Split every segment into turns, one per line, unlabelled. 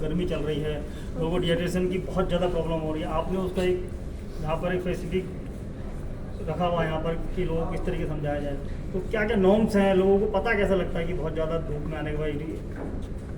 गर्मी चल रही है, लोगों को डिहाइड्रेशन की बहुत ज़्यादा प्रॉब्लम हो रही है। आपने उसका एक यहाँ पर एक स्पेसिफिक रखा हुआ है यहाँ पर कि लोगों को किस तरीके से समझाया जाए, तो क्या क्या नॉर्म्स हैं, लोगों को पता कैसा लगता है कि बहुत ज़्यादा धूप में आने के बाद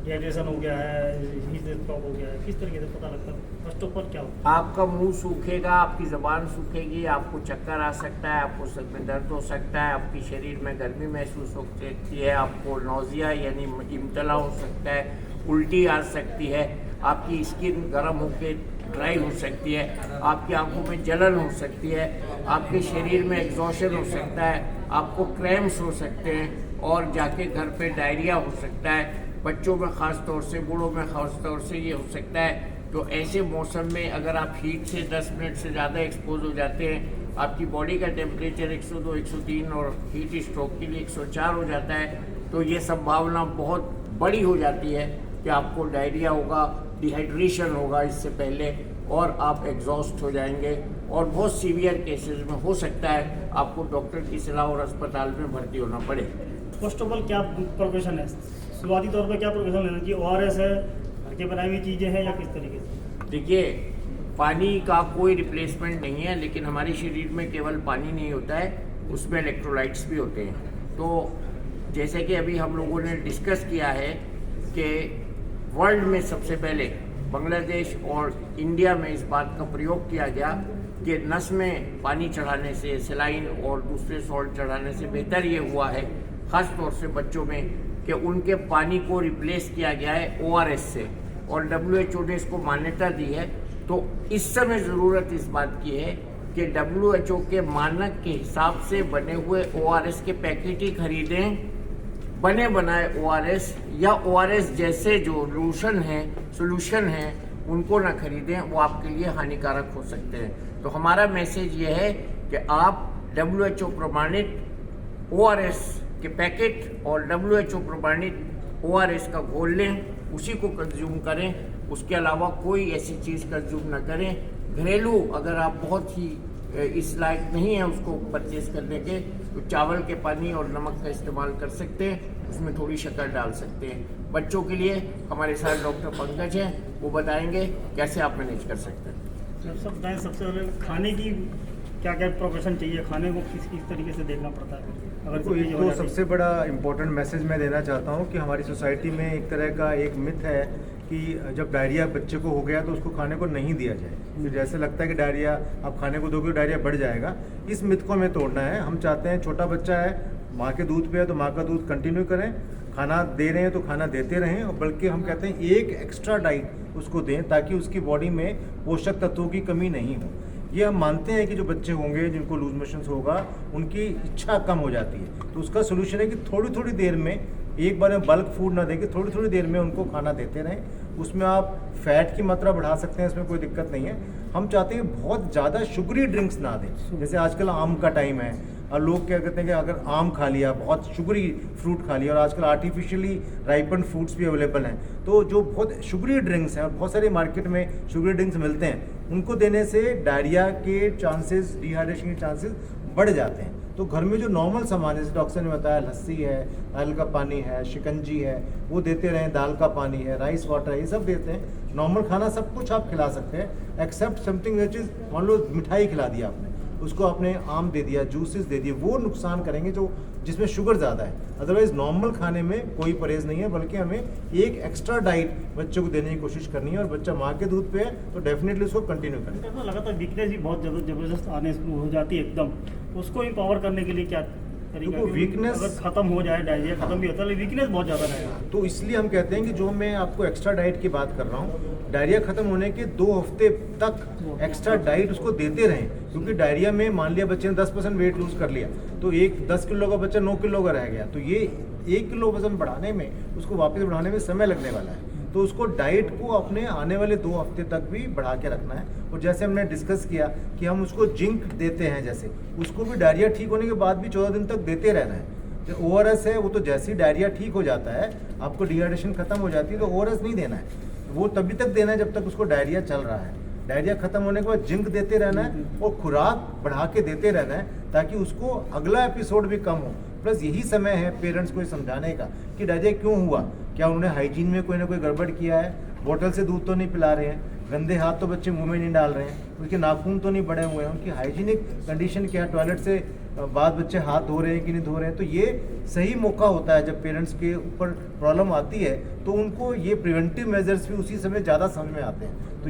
डिहाइड्रेशन हो गया है, हीट स्ट्रोक हो गया है, किस तरीके से पता लगता है? फर्स्ट ऑफ ऑल क्या होता है?
आपका मुंह सूखेगा, आपकी ज़बान सूखेगी, आपको चक्कर आ सकता है, आपको सर में दर्द हो सकता है, आपकी शरीर में गर्मी महसूस हो सकती है, आपको नौजिया यानी इम्तला हो सकता है, उल्टी आ सकती है, आपकी स्किन गर्म होकर ड्राई हो सकती है, आपकी आंखों में जलन हो सकती है, आपके शरीर में एग्जॉशन हो सकता है, आपको क्रैम्प्स हो सकते हैं और जाके घर पे डायरिया हो सकता है। बच्चों में ख़ास तौर से, बूढ़ों में ख़ास तौर से ये हो सकता है। तो ऐसे मौसम में अगर आप हीट से 10 मिनट से ज़्यादा एक्सपोज हो जाते हैं, आपकी बॉडी का टेम्परेचर 102, 103 और हीट स्ट्रोक के लिए 104 हो जाता है, तो ये संभावना बहुत बड़ी हो जाती है कि आपको डायरिया होगा, डिहाइड्रेशन होगा इससे पहले, और आप एग्जॉस्ट हो जाएंगे और बहुत सीवियर केसेस में हो सकता है आपको डॉक्टर की सलाह और अस्पताल में भर्ती होना पड़े।
फर्स्ट ऑफ ऑल क्या प्रोफेशन है, शुरुआती तौर पर क्या प्रोफेशन लेना चाहिए? ORS है, घर के बनाई हुई चीज़ें हैं या किस तरीके से?
देखिए, पानी का कोई रिप्लेसमेंट नहीं है, लेकिन हमारे शरीर में केवल पानी नहीं होता है, उसमें इलेक्ट्रोलाइट्स भी होते हैं। तो जैसे कि अभी हम लोगों ने डिस्कस किया है कि वर्ल्ड में सबसे पहले बांग्लादेश और इंडिया में इस बात का प्रयोग किया गया कि नस में पानी चढ़ाने से, सलाइन और दूसरे सॉल्ट चढ़ाने से बेहतर ये हुआ है, ख़ास तौर से बच्चों में, कि उनके पानी को रिप्लेस किया गया है ORS से, और WHO ने इसको मान्यता दी है। तो इस समय ज़रूरत इस बात की है कि WHO के मानक के हिसाब से बने हुए ORS के पैकेट ही खरीदें, बने बनाए ORS या ORS जैसे जो सोल्यूशन है उनको ना खरीदें, वो आपके लिए हानिकारक हो सकते हैं। तो हमारा मैसेज ये है कि आप WHO प्रमाणित ORS के पैकेट और WHO प्रमाणित ORS का घोल लें, उसी को कंज्यूम करें, उसके अलावा कोई ऐसी चीज़ कंज्यूम ना करें। घरेलू अगर आप बहुत ही इस लायक नहीं है उसको परचेज करने के, तो चावल के पानी और नमक का इस्तेमाल कर सकते हैं, उसमें थोड़ी शक्कर डाल सकते हैं। बच्चों के लिए हमारे साथ डॉक्टर पंकज हैं, वो बताएंगे कैसे आप मैनेज कर सकते हैं।
सब बताएं, सबसे पहले खाने की क्या क्या प्रोफेशन चाहिए, खाने को किस किस तरीके से देखना पड़ता है? अगर
तो एक तो सबसे बड़ा इम्पोर्टेंट मैसेज मैं देना चाहता हूँ कि हमारी सोसाइटी में एक तरह का एक मिथ है कि जब डायरिया बच्चे को हो गया तो उसको खाने को नहीं दिया जाए। फिर जैसे लगता है कि डायरिया आप खाने को दोगे तो डायरिया बढ़ जाएगा, इस मिथ को हमें तोड़ना है। हम चाहते हैं छोटा बच्चा है, माँ के दूध पे है तो माँ का दूध कंटिन्यू करें, खाना दे रहे हैं तो खाना देते रहें, और बल्कि हम कहते हैं एक एक्स्ट्रा डाइट उसको दें ताकि उसकी बॉडी में पोषक तत्वों की कमी नहीं हो। ये हम मानते हैं कि जो बच्चे होंगे जिनको लूज मोशंस होगा उनकी इच्छा कम हो जाती है, तो उसका सोल्यूशन है कि थोड़ी थोड़ी देर में, एक बार में बल्क फूड ना देके थोड़ी थोड़ी देर में उनको खाना देते रहें। उसमें आप फैट की मात्रा बढ़ा सकते हैं, इसमें कोई दिक्कत नहीं है। हम चाहते हैं बहुत ज़्यादा शुगरी ड्रिंक्स ना दें। जैसे आजकल आम का टाइम है और लोग क्या कहते हैं कि अगर आम खा लिया, बहुत शुगरी फ्रूट खा लिया, और आजकल आर्टिफिशियली राइपन फ्रूट्स भी अवेलेबल हैं, तो जो बहुत शुगरी ड्रिंक्स हैं और बहुत सारे मार्केट में शुगरी ड्रिंक्स मिलते हैं, उनको देने से डायरिया के चांसेस, डिहाइड्रेशन के चांसेस बढ़ जाते हैं। तो घर में जो नॉर्मल सामान जैसे डॉक्टर ने बताया, लस्सी है, नारियल का पानी है, शिकंजी है, वो देते रहें, दाल का पानी है, राइस वाटर है, ये सब देते हैं। नॉर्मल खाना सब कुछ आप खिला सकते हैं एक्सेप्ट समथिंग विच इज, मान लो मिठाई खिला दिया आपने, उसको आपने आम दे दिया, जूसेस दे दिए, वो नुकसान करेंगे जो जिसमें शुगर ज़्यादा है। अदरवाइज नॉर्मल खाने में कोई परहेज नहीं है, बल्कि हमें एक एक्स्ट्रा डाइट बच्चों को देने की कोशिश करनी है, और बच्चा माँ के दूध पे है तो डेफिनेटली उसको कंटिन्यू करें।
तो लगातार वीकनेस भी बहुत ज़बरदस्त आने शुरू हो जाती है एकदम, उसको इम्पावर करने के लिए क्या तरीका?
देखो, वीकनेस
अगर खत्म हो जाए, डायरिया खत्म भी होता है, लेकिन वीकनेस बहुत ज़्यादा रहेगा।
तो इसलिए हम कहते हैं कि जो मैं आपको एक्स्ट्रा डाइट की बात कर रहा हूँ, डायरिया खत्म होने के 2 हफ्ते तक एक्स्ट्रा डाइट उसको देते रहें, क्योंकि डायरिया में मान लिया बच्चे ने 10% वेट लूज कर लिया, तो एक 10 किलो का बच्चा 9 किलो का रह गया, तो ये 1 किलो वजन बढ़ाने में, उसको वापस बढ़ाने में समय लगने वाला है। तो उसको डाइट को अपने आने वाले 2 हफ्ते तक भी बढ़ा के रखना है। और जैसे हमने डिस्कस किया कि हम उसको जिंक देते हैं, जैसे उसको भी डायरिया ठीक होने के बाद भी 14 दिन तक देते रहना है। जो ORS है वो तो जैसे ही डायरिया ठीक हो जाता है, आपको डिहाइड्रेशन खत्म हो जाती है, तो ORS नहीं देना है, वो तभी तक देना है जब तक उसको डायरिया चल रहा है। डायरिया खत्म होने के बाद जिंक देते रहना है और खुराक बढ़ा के देते रहना है, ताकि उसको अगला एपिसोड भी कम हो। प्लस यही समय है पेरेंट्स को समझाने का कि डायरिया क्यों हुआ, क्या उन्होंने हाइजीन में कोई ना कोई गड़बड़ किया है, बोतल से दूध तो नहीं पिला रहे हैं, गंदे हाथ तो बच्चे मुंह में नहीं डाल रहे हैं, उनके नाखून तो नहीं बड़े हुए हैं, उनकी हाइजीनिक कंडीशन क्या है, टॉयलेट से बाद बच्चे हाथ धो रहे हैं कि नहीं धो रहे हैं। तो ये सही मौका होता है जब पेरेंट्स के ऊपर प्रॉब्लम आती है तो उनको ये प्रिवेंटिव मेजर्स भी उसी समय ज़्यादा समझ में आते हैं। तो